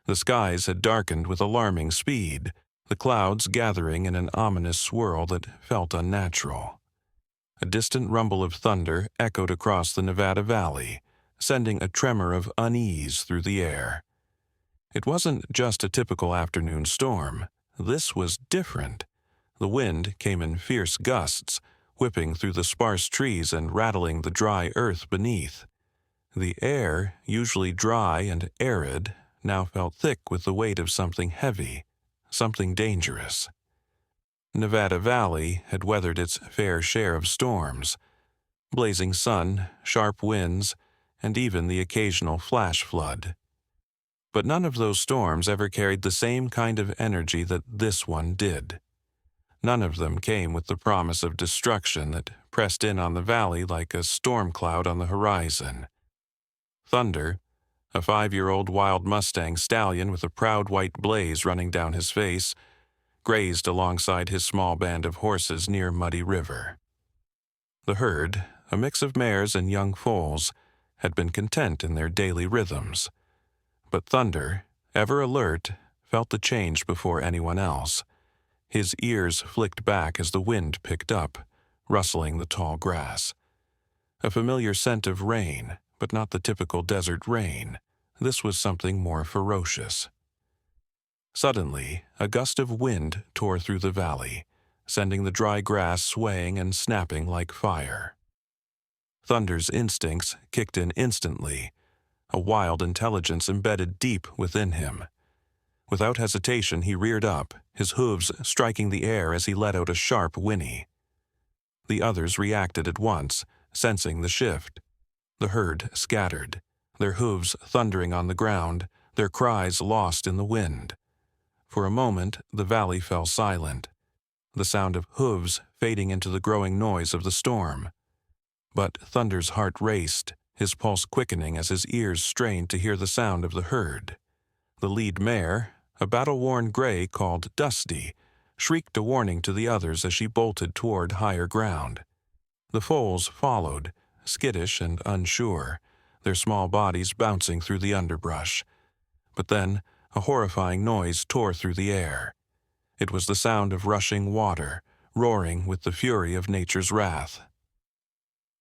The skies had darkened with alarming speed, the clouds gathering in an ominous swirl that felt unnatural. A distant rumble of thunder echoed across the Nevada Valley, sending a tremor of unease through the air. It wasn't just a typical afternoon storm. This was different. The wind came in fierce gusts, whipping through the sparse trees and rattling the dry earth beneath. The air, usually dry and arid, now felt thick with the weight of something heavy, something dangerous. Nevada Valley had weathered its fair share of storms. Blazing sun, sharp winds, and even the occasional flash flood. But none of those storms ever carried the same kind of energy that this one did. None of them came with the promise of destruction that pressed in on the valley like a storm cloud on the horizon. Thunder, a 5-year-old wild Mustang stallion with a proud white blaze running down his face, grazed alongside his small band of horses near Muddy River. The herd, a mix of mares and young foals, had been content in their daily rhythms. But Thunder, ever alert, felt the change before anyone else. His ears flicked back as the wind picked up, rustling the tall grass. A familiar scent of rain, but not the typical desert rain. This was something more ferocious. Suddenly, a gust of wind tore through the valley, sending the dry grass swaying and snapping like fire. Thunder's instincts kicked in instantly, a wild intelligence embedded deep within him. Without hesitation, he reared up, his hooves striking the air as he let out a sharp whinny. The others reacted at once, sensing the shift. The herd scattered, their hooves thundering on the ground, their cries lost in the wind. For a moment, the valley fell silent, the sound of hooves fading into the growing noise of the storm. But Thunder's heart raced, his pulse quickening as his ears strained to hear the sound of the herd. The lead mare, a battle-worn gray called Dusty, shrieked a warning to the others as she bolted toward higher ground. The foals followed, skittish and unsure, their small bodies bouncing through the underbrush. But then, a horrifying noise tore through the air. It was the sound of rushing water, roaring with the fury of nature's wrath.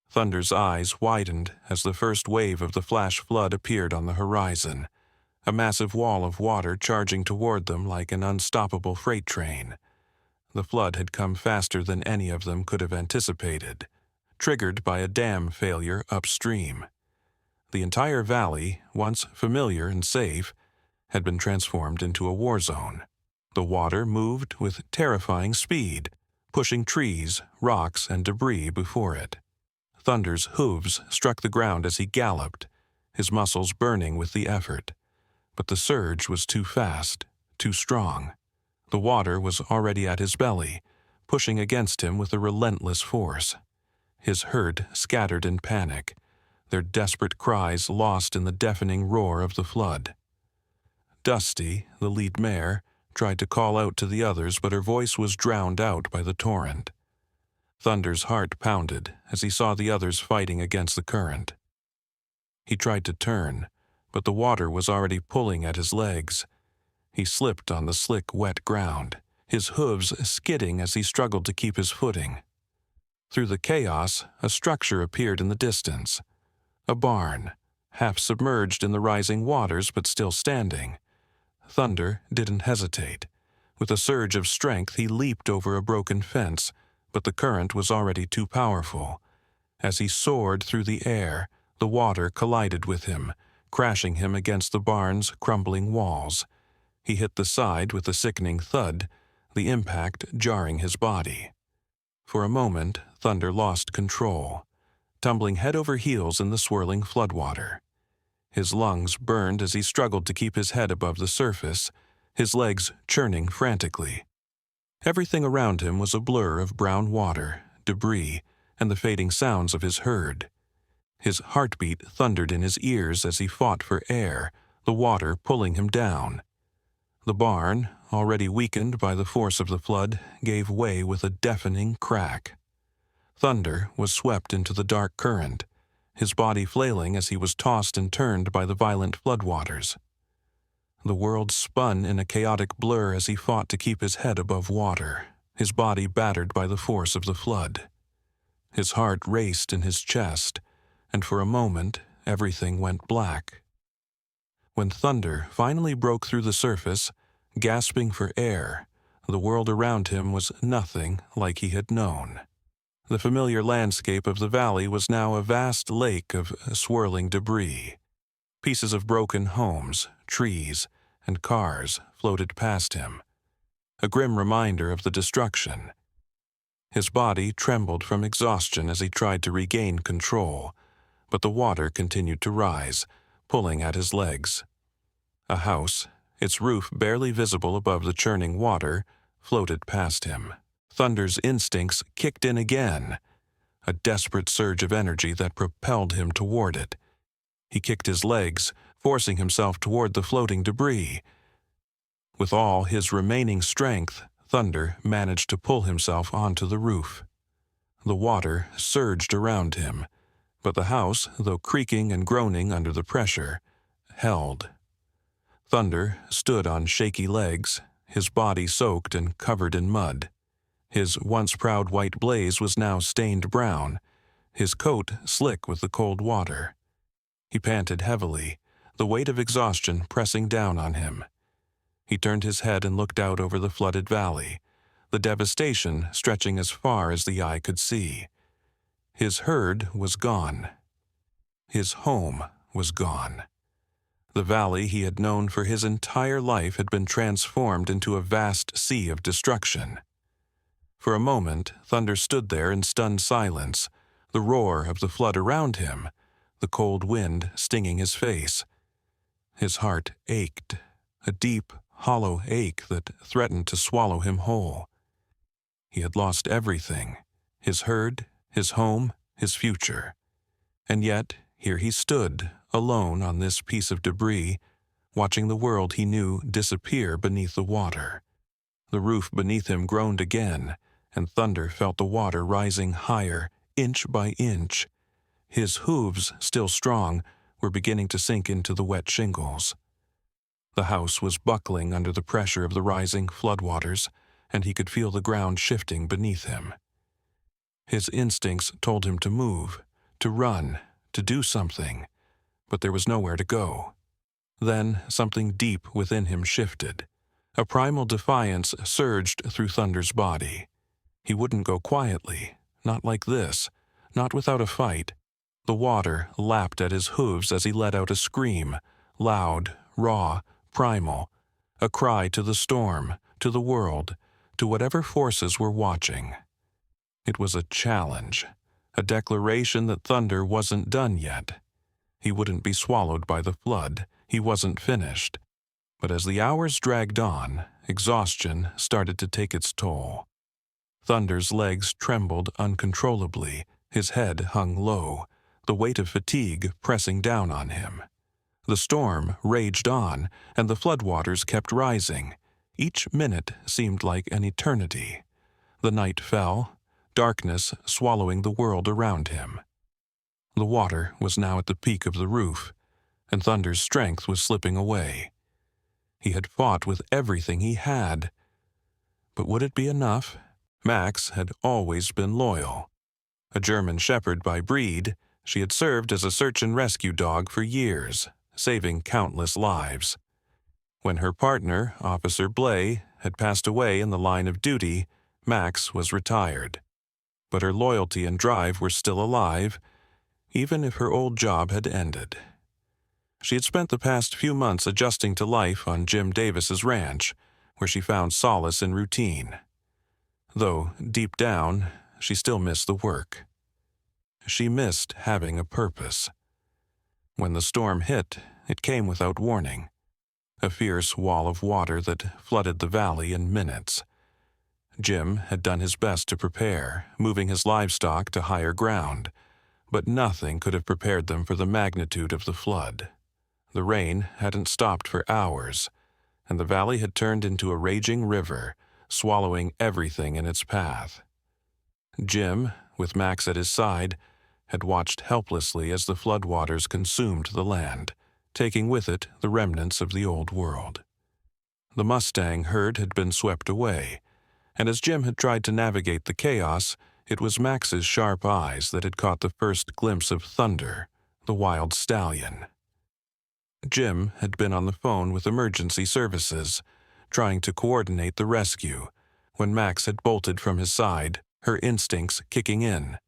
Thunder's eyes widened as the first wave of the flash flood appeared on the horizon, a massive wall of water charging toward them like an unstoppable freight train. The flood had come faster than any of them could have anticipated, triggered by a dam failure upstream. The entire valley, once familiar and safe, had been transformed into a war zone. The water moved with terrifying speed, pushing trees, rocks, and debris before it. Thunder's hooves struck the ground as he galloped, his muscles burning with the effort. But the surge was too fast, too strong. The water was already at his belly, pushing against him with a relentless force. His herd scattered in panic, their desperate cries lost in the deafening roar of the flood. Dusty, the lead mare, tried to call out to the others, but her voice was drowned out by the torrent. Thunder's heart pounded as he saw the others fighting against the current. He tried to turn, but the water was already pulling at his legs. He slipped on the slick, wet ground, his hooves skidding as he struggled to keep his footing. Through the chaos, a structure appeared in the distance. A barn, half submerged in the rising waters but still standing. Thunder didn't hesitate. With a surge of strength, he leaped over a broken fence, but the current was already too powerful. As he soared through the air, the water collided with him, crashing him against the barn's crumbling walls. He hit the side with a sickening thud, the impact jarring his body. For a moment, Thunder lost control, tumbling head over heels in the swirling floodwater. His lungs burned as he struggled to keep his head above the surface, his legs churning frantically. Everything around him was a blur of brown water, debris, and the fading sounds of his herd. His heartbeat thundered in his ears as he fought for air, the water pulling him down. The barn, already weakened by the force of the flood, gave way with a deafening crack. Thunder was swept into the dark current, his body flailing as he was tossed and turned by the violent floodwaters. The world spun in a chaotic blur as he fought to keep his head above water, his body battered by the force of the flood. His heart raced in his chest, and for a moment everything went black. When thunder finally broke through the surface, gasping for air, the world around him was nothing like he had known. The familiar landscape of the valley was now a vast lake of swirling debris. Pieces of broken homes, trees, and cars floated past him, a grim reminder of the destruction. His body trembled from exhaustion as he tried to regain control, but the water continued to rise, pulling at his legs. A house, its roof barely visible above the churning water, floated past him. Thunder's instincts kicked in again, a desperate surge of energy that propelled him toward it. He kicked his legs, forcing himself toward the floating debris. With all his remaining strength, Thunder managed to pull himself onto the roof. The water surged around him, but the house, though creaking and groaning under the pressure, held. Thunder stood on shaky legs, his body soaked and covered in mud. His once proud white blaze was now stained brown, his coat slick with the cold water. He panted heavily, the weight of exhaustion pressing down on him. He turned his head and looked out over the flooded valley, the devastation stretching as far as the eye could see. His herd was gone. His home was gone. The valley he had known for his entire life had been transformed into a vast sea of destruction. For a moment, Thunder stood there in stunned silence, the roar of the flood around him, the cold wind stinging his face. His heart ached, a deep, hollow ache that threatened to swallow him whole. He had lost everything, his herd, his home, his future. And yet, here he stood, alone on this piece of debris, watching the world he knew disappear beneath the water. The roof beneath him groaned again, and Thunder felt the water rising higher, inch by inch. His hooves, still strong, were beginning to sink into the wet shingles. The house was buckling under the pressure of the rising floodwaters, and he could feel the ground shifting beneath him. His instincts told him to move, to run, to do something, but there was nowhere to go. Then something deep within him shifted. A primal defiance surged through Thunder's body. He wouldn't go quietly, not like this, not without a fight. The water lapped at his hooves as he let out a scream, loud, raw, primal, a cry to the storm, to the world, to whatever forces were watching. It was a challenge, a declaration that Thunder wasn't done yet. He wouldn't be swallowed by the flood. He wasn't finished. But as the hours dragged on, exhaustion started to take its toll. Thunder's legs trembled uncontrollably, his head hung low, the weight of fatigue pressing down on him. The storm raged on, and the floodwaters kept rising. Each minute seemed like an eternity. The night fell, darkness swallowing the world around him. The water was now at the peak of the roof, and Thunder's strength was slipping away. He had fought with everything he had. But would it be enough? Max had always been loyal. A German shepherd by breed, she had served as a search and rescue dog for years, saving countless lives. When her partner, Officer Blay, had passed away in the line of duty, Max was retired. But her loyalty and drive were still alive, even if her old job had ended. She had spent the past few months adjusting to life on Jim Davis's ranch, where she found solace in routine. Though, deep down, she still missed the work. She missed having a purpose. When the storm hit, it came without warning. A fierce wall of water that flooded the valley in minutes. Jim had done his best to prepare, moving his livestock to higher ground, but nothing could have prepared them for the magnitude of the flood. The rain hadn't stopped for hours, and the valley had turned into a raging river, swallowing everything in its path. Jim, with Max at his side, had watched helplessly as the floodwaters consumed the land, taking with it the remnants of the old world. The Mustang herd had been swept away, and as Jim had tried to navigate the chaos, it was Max's sharp eyes that had caught the first glimpse of Thunder, the wild stallion. Jim had been on the phone with emergency services, trying to coordinate the rescue, when Max had bolted from his side, her instincts kicking in.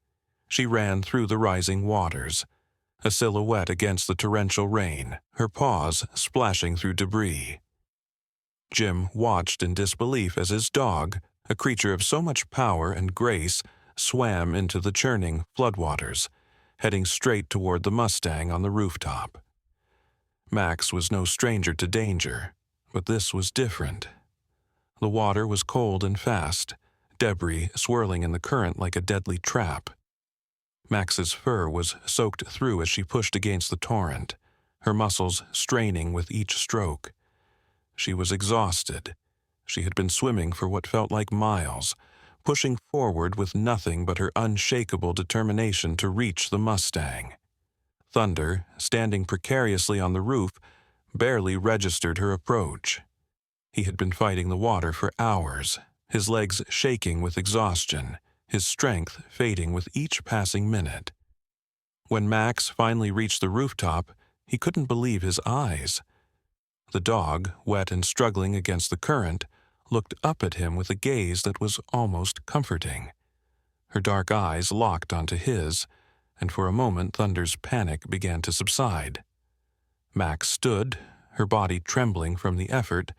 She ran through the rising waters, a silhouette against the torrential rain, her paws splashing through debris. Jim watched in disbelief as his dog, a creature of so much power and grace, swam into the churning floodwaters, heading straight toward the Mustang on the rooftop. Max was no stranger to danger, but this was different. The water was cold and fast, debris swirling in the current like a deadly trap. Max's fur was soaked through as she pushed against the torrent, her muscles straining with each stroke. She was exhausted. She had been swimming for what felt like miles, pushing forward with nothing but her unshakable determination to reach the Mustang. Thunder, standing precariously on the roof, barely registered her approach. He had been fighting the water for hours, his legs shaking with exhaustion, his strength fading with each passing minute. When Max finally reached the rooftop, he couldn't believe his eyes. The dog, wet and struggling against the current, looked up at him with a gaze that was almost comforting. Her dark eyes locked onto his, and for a moment Thunder's panic began to subside. Max stood, her body trembling from the effort,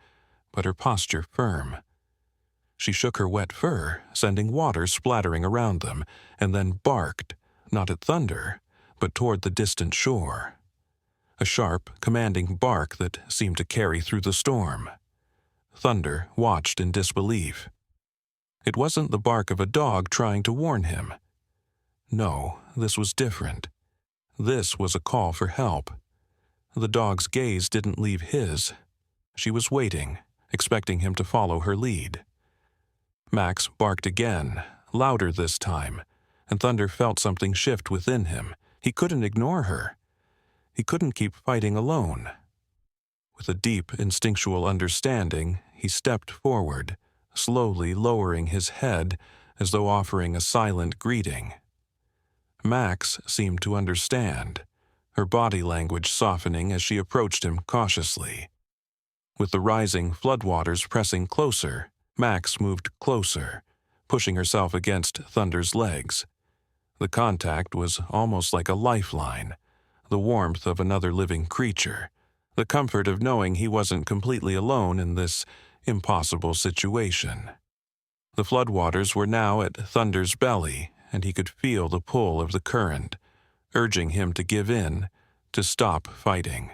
but her posture firm. She shook her wet fur, sending water splattering around them, and then barked, not at Thunder, but toward the distant shore. A sharp, commanding bark that seemed to carry through the storm. Thunder watched in disbelief. It wasn't the bark of a dog trying to warn him. No, this was different. This was a call for help. The dog's gaze didn't leave his. She was waiting, expecting him to follow her lead. Max barked again, louder this time, and Thunder felt something shift within him. He couldn't ignore her. He couldn't keep fighting alone. With a deep instinctual understanding, he stepped forward, slowly lowering his head as though offering a silent greeting. Max seemed to understand, her body language softening as she approached him cautiously. With the rising floodwaters pressing closer, Max moved closer, pushing herself against Thunder's legs. The contact was almost like a lifeline, the warmth of another living creature, the comfort of knowing he wasn't completely alone in this impossible situation. The floodwaters were now at Thunder's belly, and he could feel the pull of the current, urging him to give in, to stop fighting.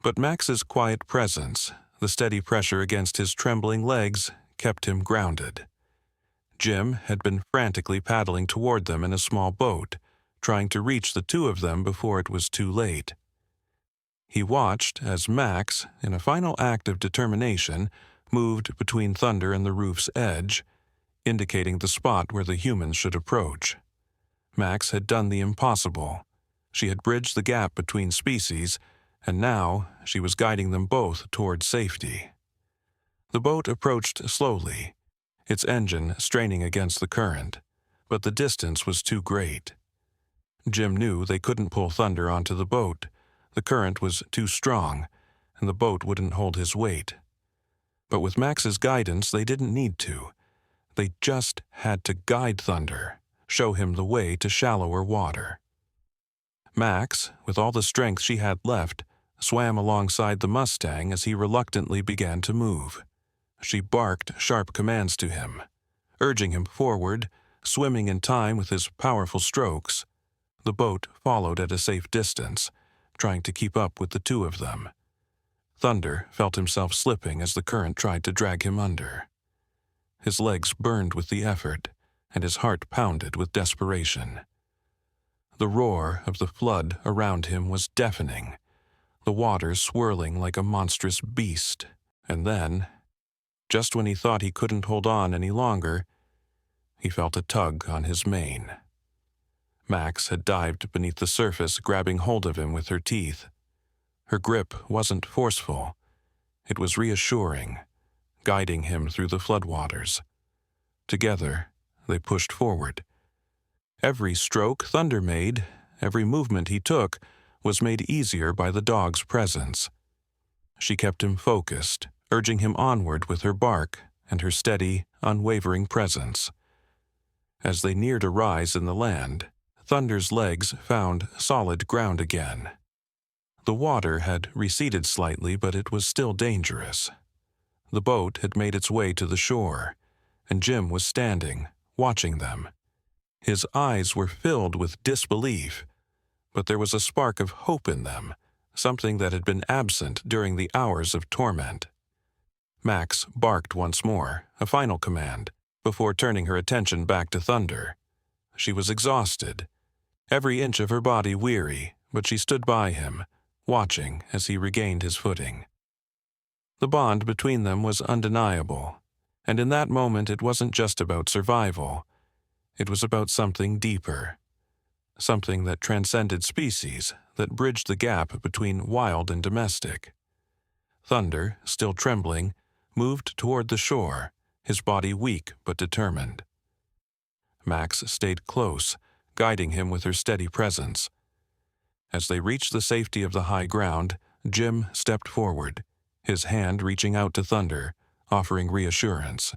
But Max's quiet presence, the steady pressure against his trembling legs, kept him grounded. Jim had been frantically paddling toward them in a small boat, trying to reach the two of them before it was too late. He watched as Max, in a final act of determination, moved between Thunder and the roof's edge, indicating the spot where the humans should approach. Max had done the impossible. She had bridged the gap between species, and now she was guiding them both toward safety. The boat approached slowly, its engine straining against the current, but the distance was too great. Jim knew they couldn't pull Thunder onto the boat. The current was too strong, and the boat wouldn't hold his weight. But with Max's guidance, they didn't need to. They just had to guide Thunder, show him the way to shallower water. Max, with all the strength she had left, swam alongside the Mustang as he reluctantly began to move. She barked sharp commands to him, urging him forward, swimming in time with his powerful strokes. The boat followed at a safe distance, trying to keep up with the two of them. Thunder felt himself slipping as the current tried to drag him under. His legs burned with the effort, and his heart pounded with desperation. The roar of the flood around him was deafening, the water swirling like a monstrous beast, and then, just when he thought he couldn't hold on any longer, he felt a tug on his mane. Max had dived beneath the surface, grabbing hold of him with her teeth. Her grip wasn't forceful. It was reassuring, guiding him through the floodwaters. Together, they pushed forward. Every stroke Thunder made, every movement he took, was made easier by the dog's presence. She kept him focused, urging him onward with her bark and her steady, unwavering presence. As they neared a rise in the land, Thunder's legs found solid ground again. The water had receded slightly, but it was still dangerous. The boat had made its way to the shore, and Jim was standing, watching them. His eyes were filled with disbelief, but there was a spark of hope in them, something that had been absent during the hours of torment. Max barked once more, a final command, before turning her attention back to Thunder. She was exhausted, every inch of her body weary, but she stood by him, watching as he regained his footing. The bond between them was undeniable, and in that moment it wasn't just about survival. It was about something deeper, something that transcended species, that bridged the gap between wild and domestic. Thunder, still trembling, moved toward the shore, his body weak but determined. Max stayed close, guiding him with her steady presence. As they reached the safety of the high ground, Jim stepped forward, his hand reaching out to Thunder, offering reassurance.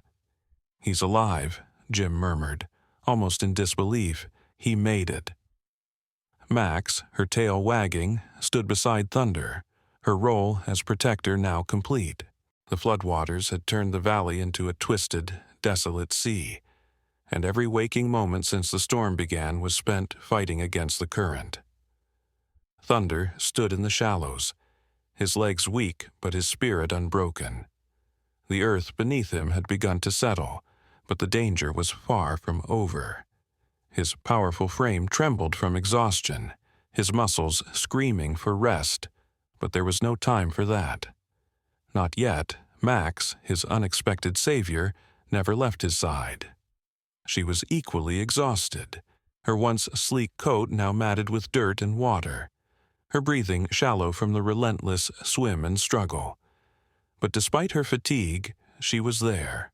"He's alive," Jim murmured, almost in disbelief. "He made it." Max, her tail wagging, stood beside Thunder, her role as protector now complete. The floodwaters had turned the valley into a twisted, desolate sea, and every waking moment since the storm began was spent fighting against the current. Thunder stood in the shallows, his legs weak but his spirit unbroken. The earth beneath him had begun to settle, but the danger was far from over. His powerful frame trembled from exhaustion, his muscles screaming for rest, but there was no time for that. Not yet. Max, his unexpected savior, never left his side. She was equally exhausted, her once sleek coat now matted with dirt and water, her breathing shallow from the relentless swim and struggle. But despite her fatigue, she was there,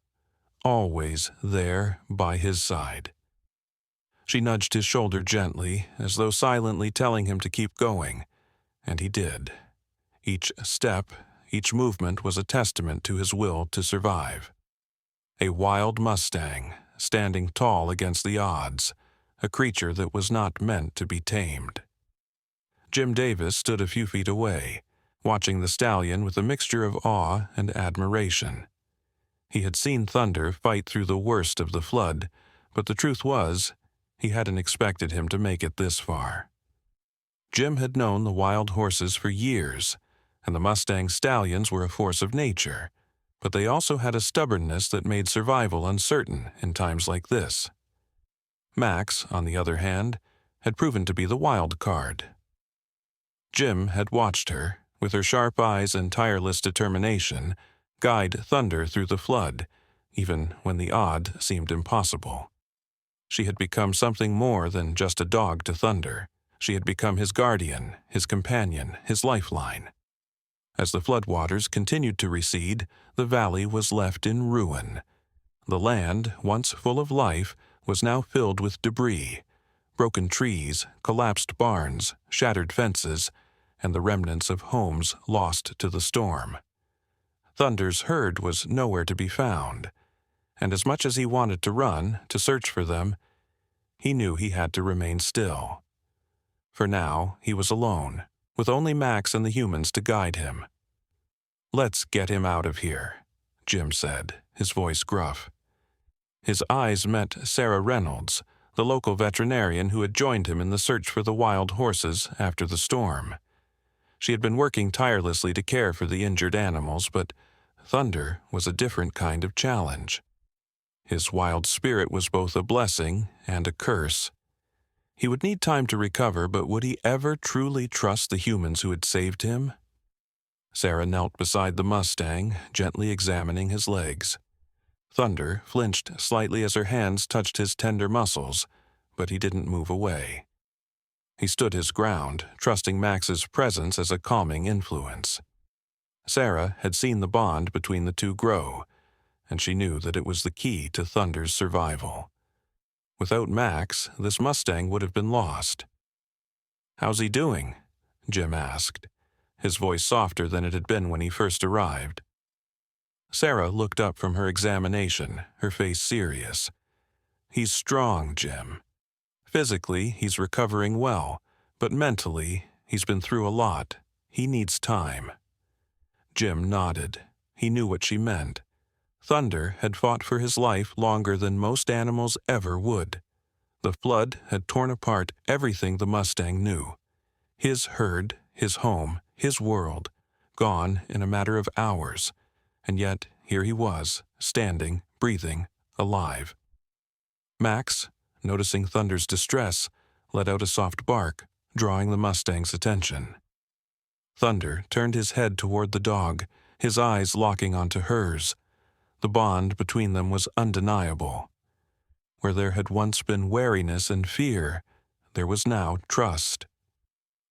always there by his side. She nudged his shoulder gently, as though silently telling him to keep going, and he did. Each step, each movement was a testament to his will to survive. A wild Mustang, standing tall against the odds, a creature that was not meant to be tamed. Jim Davis stood a few feet away, watching the stallion with a mixture of awe and admiration. He had seen Thunder fight through the worst of the flood, but the truth was, he hadn't expected him to make it this far. Jim had known the wild horses for years, and the Mustang stallions were a force of nature, but they also had a stubbornness that made survival uncertain in times like this. Max, on the other hand, had proven to be the wild card. Jim had watched her, with her sharp eyes and tireless determination, guide Thunder through the flood, even when the odd seemed impossible. She had become something more than just a dog to Thunder. She had become his guardian, his companion, his lifeline. As the floodwaters continued to recede, the valley was left in ruin. The land, once full of life, was now filled with debris, broken trees, collapsed barns, shattered fences, and the remnants of homes lost to the storm. Thunder's herd was nowhere to be found, and as much as he wanted to run, to search for them, he knew he had to remain still. For now, he was alone, with only Max and the humans to guide him. "Let's get him out of here," Jim said, his voice gruff. His eyes met Sarah Reynolds, the local veterinarian who had joined him in the search for the wild horses after the storm. She had been working tirelessly to care for the injured animals, but Thunder was a different kind of challenge. His wild spirit was both a blessing and a curse. He would need time to recover, but would he ever truly trust the humans who had saved him? Sarah knelt beside the Mustang, gently examining his legs. Thunder flinched slightly as her hands touched his tender muscles, but he didn't move away. He stood his ground, trusting Max's presence as a calming influence. Sarah had seen the bond between the two grow, and she knew that it was the key to Thunder's survival. Without Max, this Mustang would have been lost. "How's he doing?" Jim asked, his voice softer than it had been when he first arrived. Sarah looked up from her examination, her face serious. "He's strong, Jim. Physically, he's recovering well, but mentally, he's been through a lot. He needs time." Jim nodded. He knew what she meant. Thunder had fought for his life longer than most animals ever would. The flood had torn apart everything the Mustang knew. His herd, his home, his world, gone in a matter of hours. And yet, here he was, standing, breathing, alive. Max, noticing Thunder's distress, let out a soft bark, drawing the Mustang's attention. Thunder turned his head toward the dog, his eyes locking onto hers. The bond between them was undeniable. Where there had once been wariness and fear, there was now trust.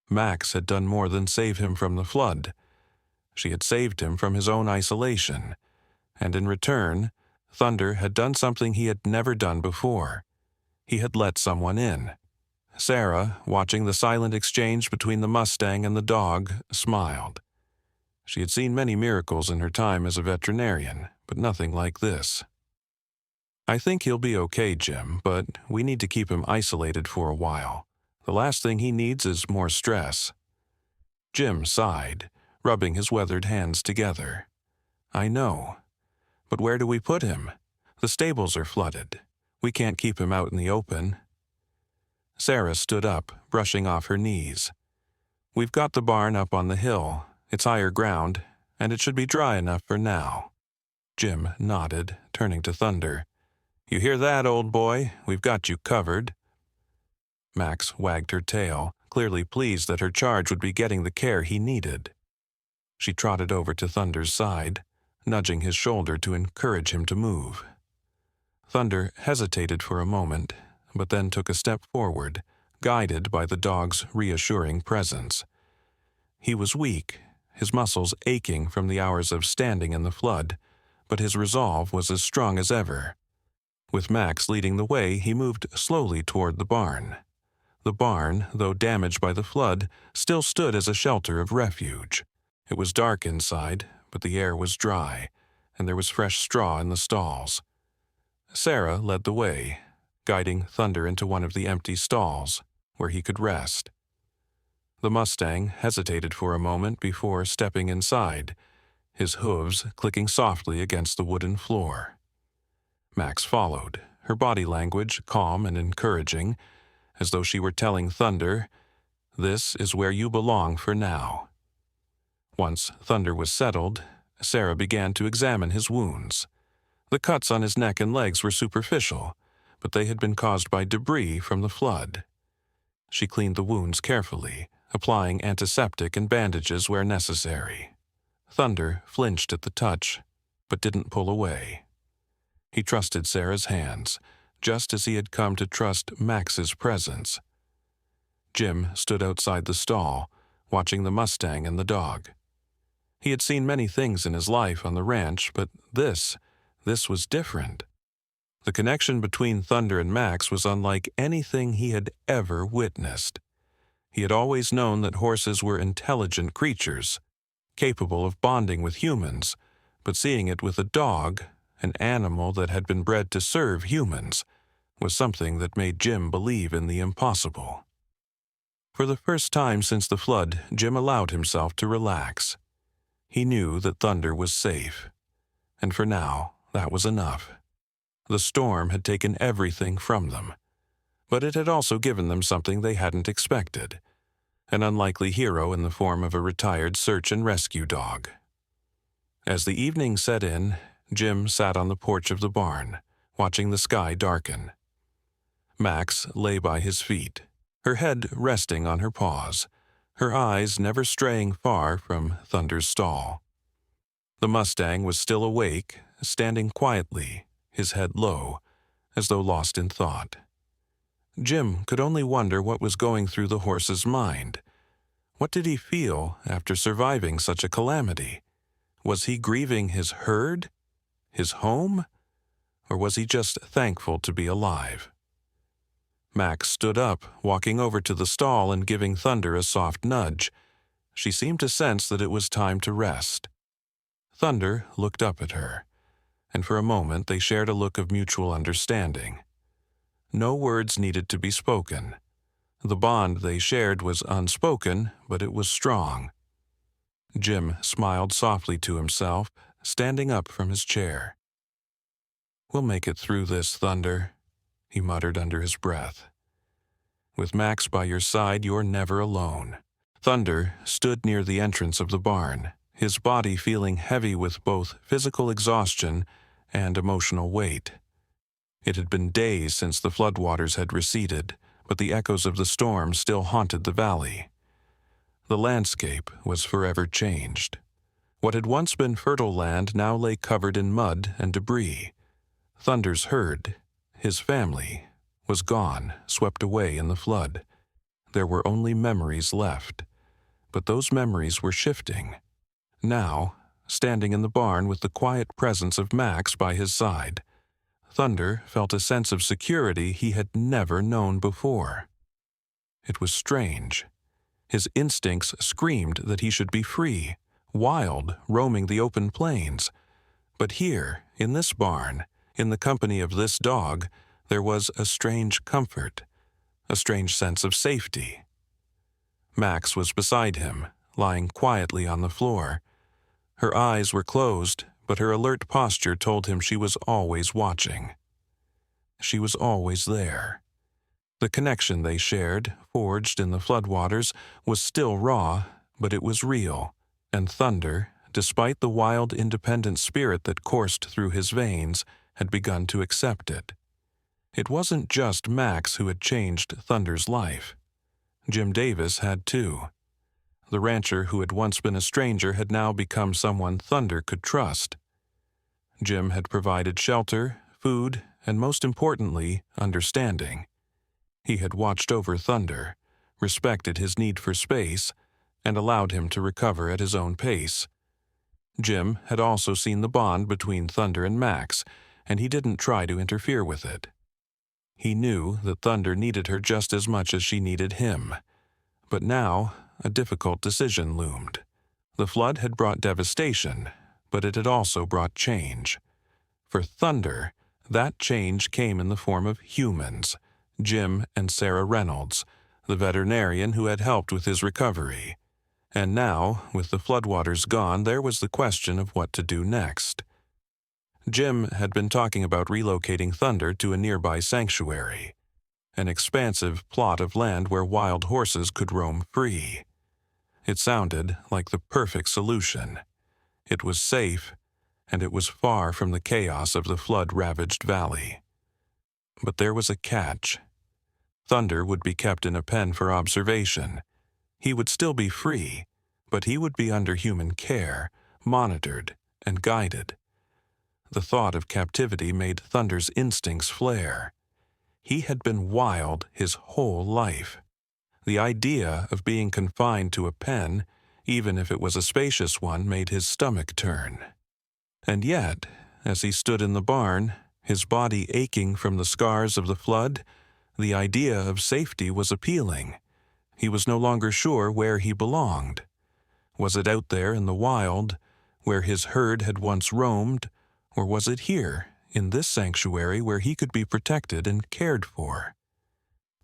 Max had done more than save him from the flood. She had saved him from his own isolation, and in return, Thunder had done something he had never done before. He had let someone in. Sarah, watching the silent exchange between the Mustang and the dog, smiled. She had seen many miracles in her time as a veterinarian, but nothing like this. "I think he'll be okay, Jim, but we need to keep him isolated for a while. The last thing he needs is more stress." Jim sighed, rubbing his weathered hands together. "I know. But where do we put him? The stables are flooded. We can't keep him out in the open." Sarah stood up, brushing off her knees. "We've got the barn up on the hill. It's higher ground, and it should be dry enough for now." Jim nodded, turning to Thunder. "You hear that, old boy? We've got you covered." Max wagged her tail, clearly pleased that her charge would be getting the care he needed. She trotted over to Thunder's side, nudging his shoulder to encourage him to move. Thunder hesitated for a moment, but then took a step forward, guided by the dog's reassuring presence. He was weak, his muscles aching from the hours of standing in the flood, but his resolve was as strong as ever. With Max leading the way, he moved slowly toward the barn. The barn, though damaged by the flood, still stood as a shelter of refuge. It was dark inside, but the air was dry, and there was fresh straw in the stalls. Sarah led the way, guiding Thunder into one of the empty stalls, where he could rest. The Mustang hesitated for a moment before stepping inside, his hooves clicking softly against the wooden floor. Max followed, her body language calm and encouraging, as though she were telling Thunder, "This is where you belong for now." Once Thunder was settled, Sarah began to examine his wounds. The cuts on his neck and legs were superficial, but they had been caused by debris from the flood. She cleaned the wounds carefully, applying antiseptic and bandages where necessary. Thunder flinched at the touch, but didn't pull away. He trusted Sarah's hands, just as he had come to trust Max's presence. Jim stood outside the stall, watching the Mustang and the dog. He had seen many things in his life on the ranch, but this was different. The connection between Thunder and Max was unlike anything he had ever witnessed. He had always known that horses were intelligent creatures, capable of bonding with humans, but seeing it with a dog, an animal that had been bred to serve humans, was something that made Jim believe in the impossible. For the first time since the flood, Jim allowed himself to relax. He knew that Thunder was safe, and for now, that was enough. The storm had taken everything from them, but it had also given them something they hadn't expected, an unlikely hero in the form of a retired search and rescue dog. As the evening set in, Jim sat on the porch of the barn, watching the sky darken. Max lay by his feet, her head resting on her paws, her eyes never straying far from Thunder's stall. The Mustang was still awake, standing quietly, his head low, as though lost in thought. Jim could only wonder what was going through the horse's mind. What did he feel after surviving such a calamity? Was he grieving his herd? His home? Or was he just thankful to be alive? Max stood up, walking over to the stall and giving Thunder a soft nudge. She seemed to sense that it was time to rest. Thunder looked up at her, and for a moment they shared a look of mutual understanding. No words needed to be spoken. The bond they shared was unspoken, but it was strong. Jim smiled softly to himself, standing up from his chair. "We'll make it through this, Thunder," he muttered under his breath. "With Max by your side, you're never alone." Thunder stood near the entrance of the barn, his body feeling heavy with both physical exhaustion and emotional weight. It had been days since the floodwaters had receded, but the echoes of the storm still haunted the valley. The landscape was forever changed. What had once been fertile land now lay covered in mud and debris. Thunder's herd, his family, was gone, swept away in the flood. There were only memories left, but those memories were shifting. Now, standing in the barn with the quiet presence of Max by his side, Thunder felt a sense of security he had never known before. It was strange. His instincts screamed that he should be free, wild, roaming the open plains. But here, in this barn, in the company of this dog, there was a strange comfort, a strange sense of safety. Max was beside him, lying quietly on the floor. Her eyes were closed, but her alert posture told him she was always watching. She was always there. The connection they shared, forged in the floodwaters, was still raw, but it was real, and Thunder, despite the wild, independent spirit that coursed through his veins, had begun to accept it. It wasn't just Max who had changed Thunder's life. Jim Davis had too. The rancher who had once been a stranger had now become someone Thunder could trust. Jim had provided shelter, food, and most importantly, understanding. He had watched over Thunder, respected his need for space, and allowed him to recover at his own pace. Jim had also seen the bond between Thunder and Max, and he didn't try to interfere with it. He knew that Thunder needed her just as much as she needed him. But now, a difficult decision loomed. The flood had brought devastation, but it had also brought change. For Thunder, that change came in the form of humans, Jim and Sarah Reynolds, the veterinarian who had helped with his recovery. And now, with the floodwaters gone, there was the question of what to do next. Jim had been talking about relocating Thunder to a nearby sanctuary, an expansive plot of land where wild horses could roam free. It sounded like the perfect solution. It was safe, and it was far from the chaos of the flood-ravaged valley. But there was a catch. Thunder would be kept in a pen for observation. He would still be free, but he would be under human care, monitored, and guided. The thought of captivity made Thunder's instincts flare. He had been wild his whole life. The idea of being confined to a pen, even if it was a spacious one, made his stomach turn. And yet, as he stood in the barn, his body aching from the scars of the flood, the idea of safety was appealing. He was no longer sure where he belonged. Was it out there in the wild, where his herd had once roamed, or was it here, in this sanctuary where he could be protected and cared for?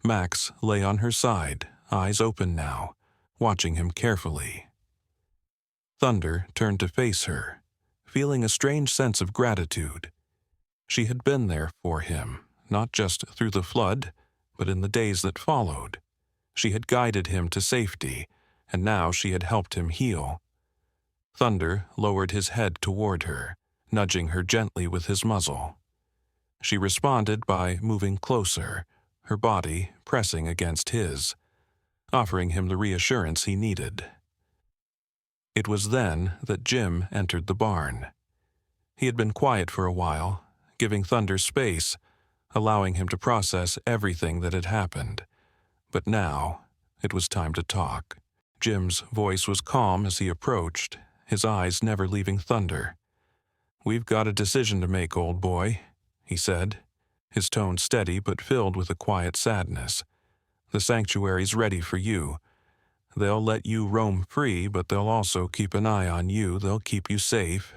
Max lay on her side, eyes open now, watching him carefully. Thunder turned to face her, feeling a strange sense of gratitude. She had been there for him, not just through the flood, but in the days that followed. She had guided him to safety, and now she had helped him heal. Thunder lowered his head toward her, nudging her gently with his muzzle. She responded by moving closer, her body pressing against his, offering him the reassurance he needed. It was then that Jim entered the barn. He had been quiet for a while, giving Thunder space, allowing him to process everything that had happened. But now, it was time to talk. Jim's voice was calm as he approached, his eyes never leaving Thunder. "We've got a decision to make, old boy," he said, his tone steady but filled with a quiet sadness. "The sanctuary's ready for you. They'll let you roam free, but they'll also keep an eye on you. They'll keep you safe."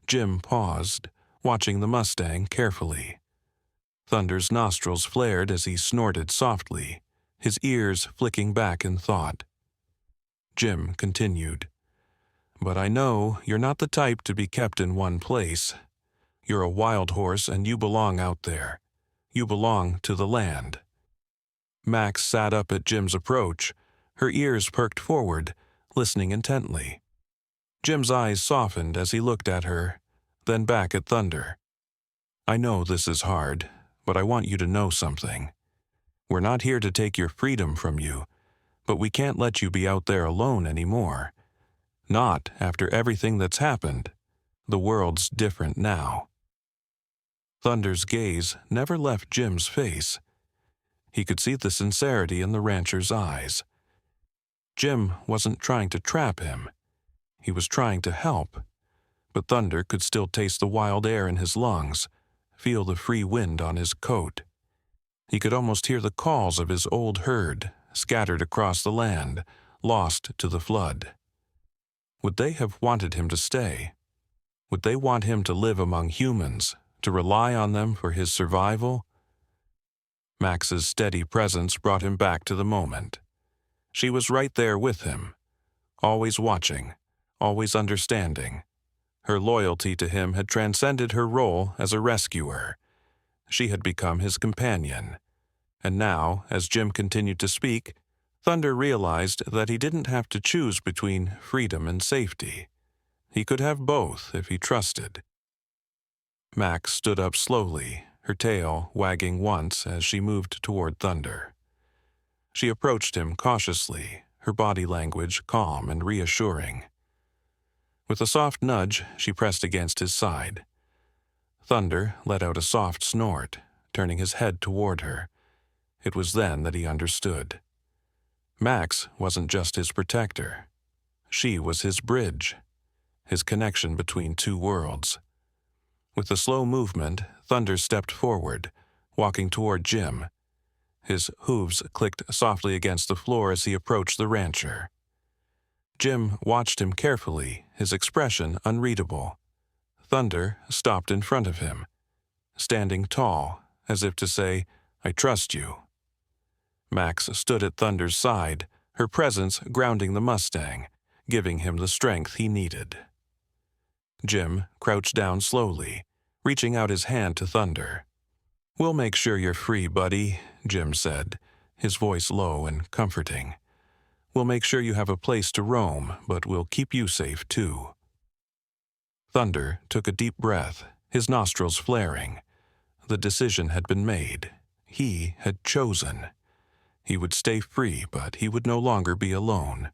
Jim paused, watching the Mustang carefully. Thunder's nostrils flared as he snorted softly, his ears flicking back in thought. Jim continued, "But I know you're not the type to be kept in one place. You're a wild horse and you belong out there. You belong to the land." Max sat up at Jim's approach, her ears perked forward, listening intently. Jim's eyes softened as he looked at her, then back at Thunder. "I know this is hard, but I want you to know something. We're not here to take your freedom from you, but we can't let you be out there alone anymore. Not after everything that's happened. The world's different now." Thunder's gaze never left Jim's face. He could see the sincerity in the rancher's eyes. Jim wasn't trying to trap him. He was trying to help. But Thunder could still taste the wild air in his lungs, feel the free wind on his coat. He could almost hear the calls of his old herd, scattered across the land, lost to the flood. Would they have wanted him to stay? Would they want him to live among humans, to rely on them for his survival? Max's steady presence brought him back to the moment. She was right there with him, always watching, always understanding. Her loyalty to him had transcended her role as a rescuer. She had become his companion. And now, as Jim continued to speak, Thunder realized that he didn't have to choose between freedom and safety. He could have both if he trusted. Max stood up slowly, her tail wagging once as she moved toward Thunder. She approached him cautiously, her body language calm and reassuring. With a soft nudge, she pressed against his side. Thunder let out a soft snort, turning his head toward her. It was then that he understood. Max wasn't just his protector. She was his bridge, his connection between two worlds. With a slow movement, Thunder stepped forward, walking toward Jim. His hooves clicked softly against the floor as he approached the rancher. Jim watched him carefully, his expression unreadable. Thunder stopped in front of him, standing tall, as if to say, "I trust you." Max stood at Thunder's side, her presence grounding the Mustang, giving him the strength he needed. Jim crouched down slowly, reaching out his hand to Thunder. "We'll make sure you're free, buddy," Jim said, his voice low and comforting. "We'll make sure you have a place to roam, but we'll keep you safe too." Thunder took a deep breath, his nostrils flaring. The decision had been made. He had chosen. He would stay free, but he would no longer be alone.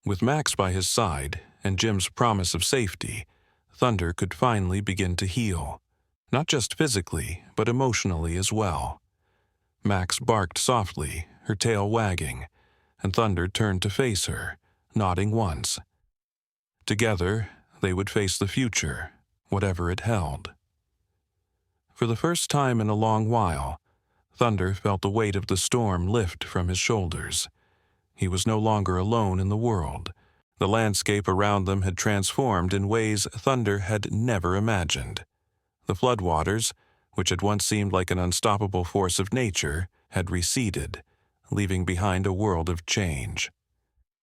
With Max by his side and Jim's promise of safety, Thunder could finally begin to heal, not just physically, but emotionally as well. Max barked softly, her tail wagging, and Thunder turned to face her, nodding once. Together, they would face the future, whatever it held. For the first time in a long while, Thunder felt the weight of the storm lift from his shoulders. He was no longer alone in the world. The landscape around them had transformed in ways Thunder had never imagined. The floodwaters, which had once seemed like an unstoppable force of nature, had receded, leaving behind a world of change.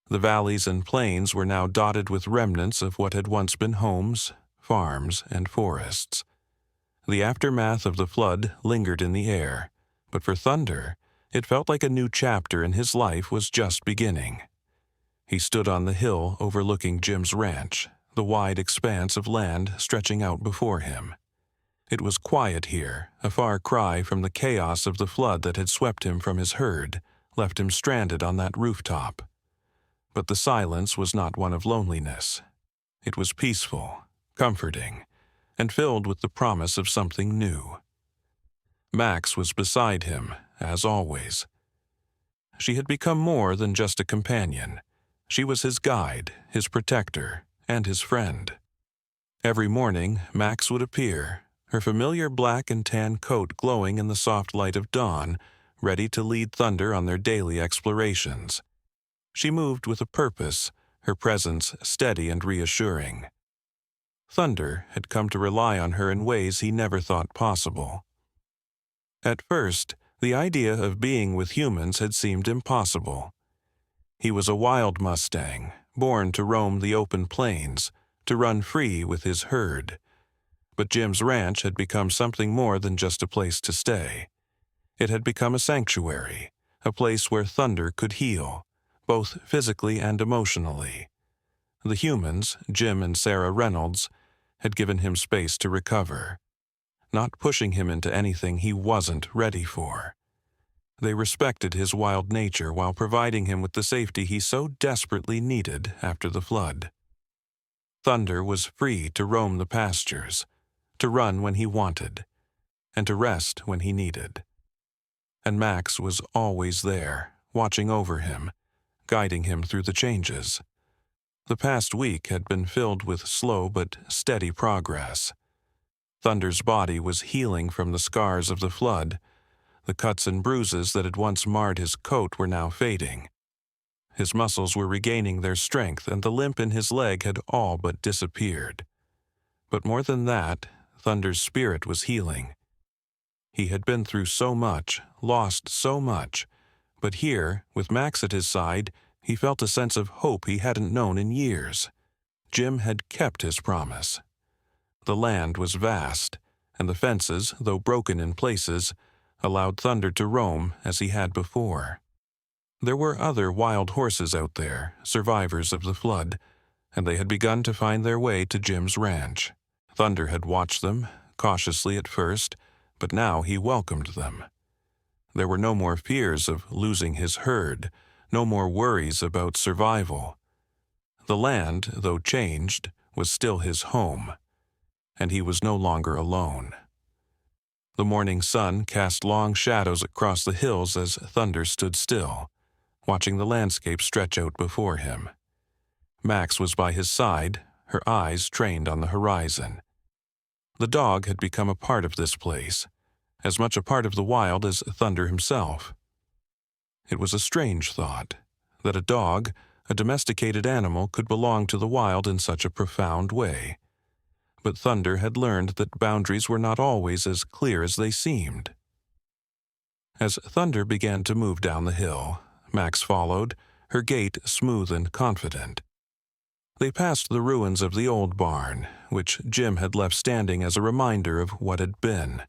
The valleys and plains were now dotted with remnants of what had once been homes, farms, and forests. The aftermath of the flood lingered in the air, but for Thunder, it felt like a new chapter in his life was just beginning. He stood on the hill overlooking Jim's ranch, the wide expanse of land stretching out before him. It was quiet here, a far cry from the chaos of the flood that had swept him from his herd, left him stranded on that rooftop. But the silence was not one of loneliness. It was peaceful, comforting, and filled with the promise of something new. Max was beside him, as always. She had become more than just a companion. She was his guide, his protector, and his friend. Every morning, Max would appear, her familiar black and tan coat glowing in the soft light of dawn, ready to lead Thunder on their daily explorations. She moved with a purpose, her presence steady and reassuring. Thunder had come to rely on her in ways he never thought possible. At first, the idea of being with humans had seemed impossible. He was a wild Mustang, born to roam the open plains, to run free with his herd. But Jim's ranch had become something more than just a place to stay. It had become a sanctuary, a place where Thunder could heal, both physically and emotionally. The humans, Jim and Sarah Reynolds, had given him space to recover, not pushing him into anything he wasn't ready for. They respected his wild nature while providing him with the safety he so desperately needed after the flood. Thunder was free to roam the pastures, to run when he wanted, and to rest when he needed. And Max was always there, watching over him, guiding him through the changes. The past week had been filled with slow but steady progress. Thunder's body was healing from the scars of the flood. The cuts and bruises that had once marred his coat were now fading. His muscles were regaining their strength, and the limp in his leg had all but disappeared. But more than that, Thunder's spirit was healing. He had been through so much, lost so much, but here, with Max at his side, he felt a sense of hope he hadn't known in years. Jim had kept his promise. The land was vast, and the fences, though broken in places, allowed Thunder to roam as he had before. There were other wild horses out there, survivors of the flood, and they had begun to find their way to Jim's ranch. Thunder had watched them, cautiously at first, but now he welcomed them. There were no more fears of losing his herd, no more worries about survival. The land, though changed, was still his home, and he was no longer alone. The morning sun cast long shadows across the hills as Thunder stood still, watching the landscape stretch out before him. Max was by his side, her eyes trained on the horizon. The dog had become a part of this place, as much a part of the wild as Thunder himself. It was a strange thought, that a dog, a domesticated animal, could belong to the wild in such a profound way. But Thunder had learned that boundaries were not always as clear as they seemed. As Thunder began to move down the hill, Max followed, her gait smooth and confident. They passed the ruins of the old barn, which Jim had left standing as a reminder of what had been.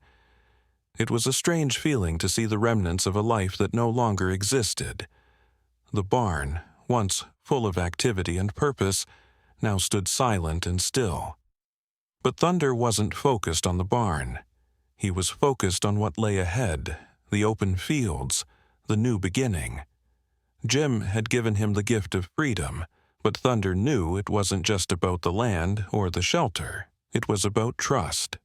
It was a strange feeling to see the remnants of a life that no longer existed. The barn, once full of activity and purpose, now stood silent and still. But Thunder wasn't focused on the barn. He was focused on what lay ahead, the open fields, the new beginning. Jim had given him the gift of freedom, but Thunder knew it wasn't just about the land or the shelter. It was about trust.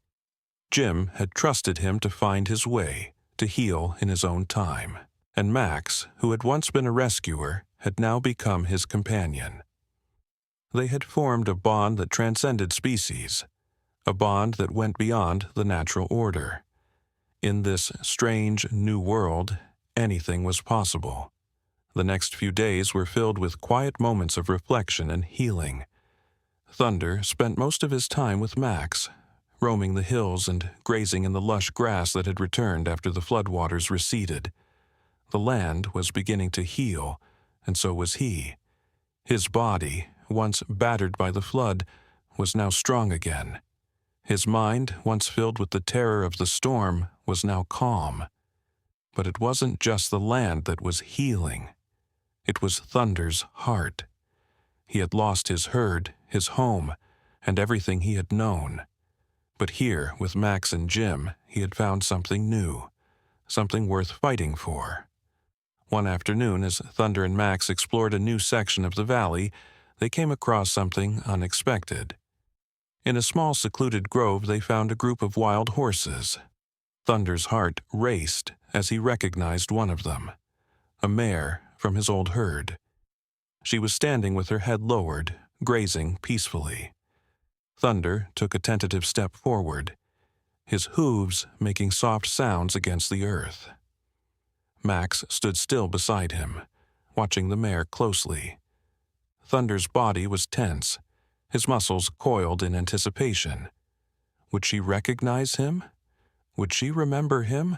Jim had trusted him to find his way, to heal in his own time. And Max, who had once been a rescuer, had now become his companion. They had formed a bond that transcended species, a bond that went beyond the natural order. In this strange, new world, anything was possible. The next few days were filled with quiet moments of reflection and healing. Thunder spent most of his time with Max, roaming the hills and grazing in the lush grass that had returned after the floodwaters receded. The land was beginning to heal, and so was he. His body, once battered by the flood, was now strong again. His mind, once filled with the terror of the storm, was now calm. But it wasn't just the land that was healing. It was Thunder's heart. He had lost his herd, his home, and everything he had known. But here, with Max and Jim, he had found something new, something worth fighting for. One afternoon, as Thunder and Max explored a new section of the valley, they came across something unexpected. In a small secluded grove, they found a group of wild horses. Thunder's heart raced as he recognized one of them, a mare from his old herd. She was standing with her head lowered, grazing peacefully. Thunder took a tentative step forward, his hooves making soft sounds against the earth. Max stood still beside him, watching the mare closely. Thunder's body was tense, his muscles coiled in anticipation. Would she recognize him? Would she remember him?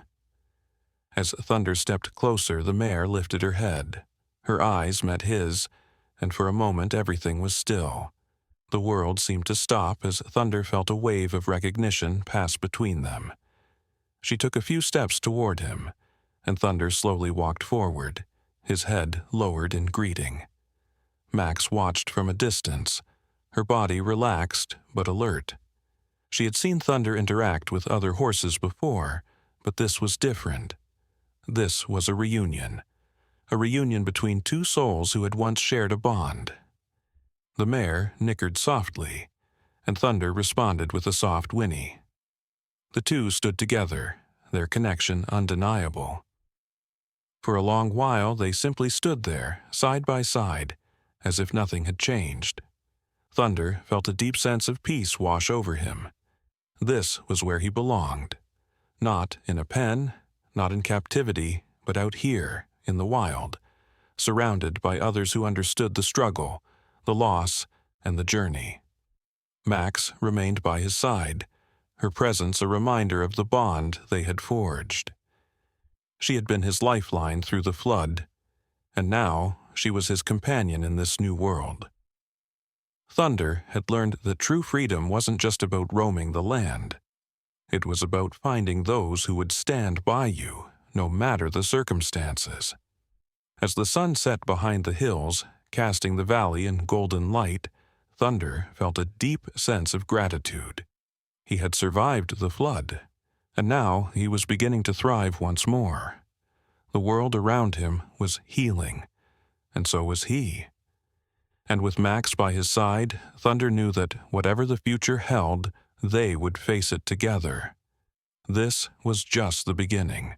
As Thunder stepped closer, the mare lifted her head. Her eyes met his, and for a moment everything was still. The world seemed to stop as Thunder felt a wave of recognition pass between them. She took a few steps toward him, and Thunder slowly walked forward, his head lowered in greeting. Max watched from a distance, her body relaxed but alert. She had seen Thunder interact with other horses before, but this was different. This was a reunion between two souls who had once shared a bond. The mare nickered softly, and Thunder responded with a soft whinny. The two stood together, their connection undeniable. For a long while they simply stood there, side by side, as if nothing had changed. Thunder felt a deep sense of peace wash over him. This was where he belonged. Not in a pen, not in captivity, but out here, in the wild, surrounded by others who understood the struggle, the loss, and the journey. Max remained by his side, her presence a reminder of the bond they had forged. She had been his lifeline through the flood, and now she was his companion in this new world. Thunder had learned that true freedom wasn't just about roaming the land. It was about finding those who would stand by you, no matter the circumstances. As the sun set behind the hills, casting the valley in golden light, Thunder felt a deep sense of gratitude. He had survived the flood, and now he was beginning to thrive once more. The world around him was healing, and so was he. And with Max by his side, Thunder knew that whatever the future held, they would face it together. This was just the beginning.